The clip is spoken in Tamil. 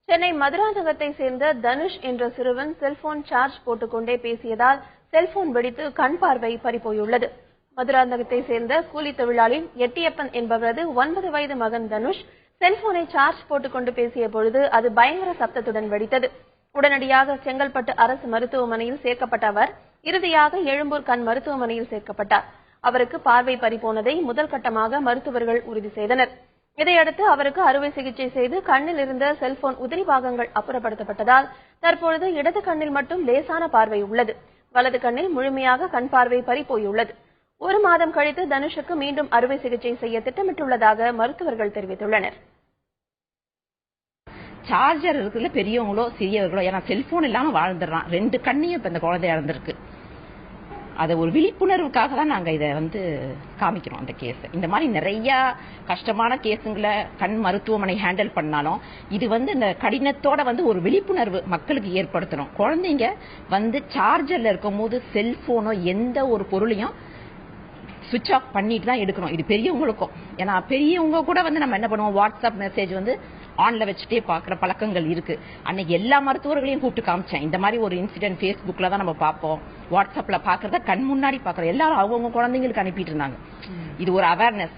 சென்னை மதுராந்தகத்தை சேர்ந்த தனுஷ் என்ற சிறுவன் செல்போன் சார்ஜ் போட்டுக்கொண்டே பேசியதால் செல்போன் வெடித்து கண் பார்வை பறிபோயுள்ளது. மதுராந்தகத்தை சேர்ந்த கூலி தொழிலாளி எட்டியப்பன் என்பவரது 9 வயது மகன் தனுஷ் செல்போனை சார்ஜ் போட்டுக்கொண்டு பேசிய பொழுது அது பயங்கர சப்தத்துடன் வெடித்தது. உடனடியாக செங்கல்பட்டு அரசு மருத்துவமனையில் சேர்க்கப்பட்ட அவர் இறுதியாக எழும்பூர் கண் மருத்துவமனையில் சேர்க்கப்பட்டார். அவருக்கு பார்வை பறிபோனதை முதல் கட்டமாக மருத்துவர்கள் உறுதி செய்தனர். இதையடுத்து அவருக்கு அறுவை சிகிச்சை செய்து கண்ணில் இருந்த செல்போன் உதிரி பாகங்கள் அப்புறப்படுத்தப்பட்டதால் தற்பொழுது இடது கண்ணில் மட்டும் லேசான பார்வை உள்ளது. வலது கண்ணில் முழுமையாக கண் பார்வை பறிபோயுள்ளது. 1 மாதம் கழித்து தனுஷுக்கு மீண்டும் அறுவை சிகிச்சை செய்ய திட்டமிட்டுள்ளதாக மருத்துவர்கள் தெரிவித்துள்ளனர். சார்ஜர் இருக்குல்ல, பெரியவங்களோ சிறியவர்களோ, ஏன்னா செல்போன் இல்லாம வாழ்ந்துடுறான். 2 கண்ணையும் இப்ப இந்த குழந்தை இறந்திருக்கு. அது ஒரு விழிப்புணர்வுக்காக தான் நாங்க இதை காமிக்கிறோம். அந்த கேஸ் இந்த மாதிரி நிறைய கஷ்டமான கேஸுங்களை கண் மருத்துவமனை ஹேண்டில் பண்ணாலும் இது இந்த கடினத்தோட ஒரு விழிப்புணர்வு மக்களுக்கு ஏற்படுத்தணும். குழந்தைங்க சார்ஜர்ல இருக்கும் போது செல்போனோ எந்த ஒரு பொருளையும் சுவிட்ச் ஆஃப் பண்ணிட்டு தான் எடுக்கணும். இது பெரியவங்களுக்கும், ஏன்னா பெரியவங்க கூட நம்ம என்ன பண்ணுவோம், வாட்ஸ்அப் மெசேஜ் ஆன்ல வச்சுட்டே பாக்குற பழக்கங்கள் இருக்கு. அன்னைக்கு எல்லா மருத்துவர்களையும் கூப்பிட்டு காமிச்சேன். இந்த மாதிரி ஒரு இன்சிடென்ட் Facebookல தான் நம்ம பார்ப்போம், வாட்ஸ்அப்ல பாக்குறத கண் முன்னாடி பாக்குறோம். எல்லாரும் அவங்க குழந்தைங்களுக்கு அனுப்பிட்டு இருந்தாங்க. இது ஒரு அவேர்னஸ்.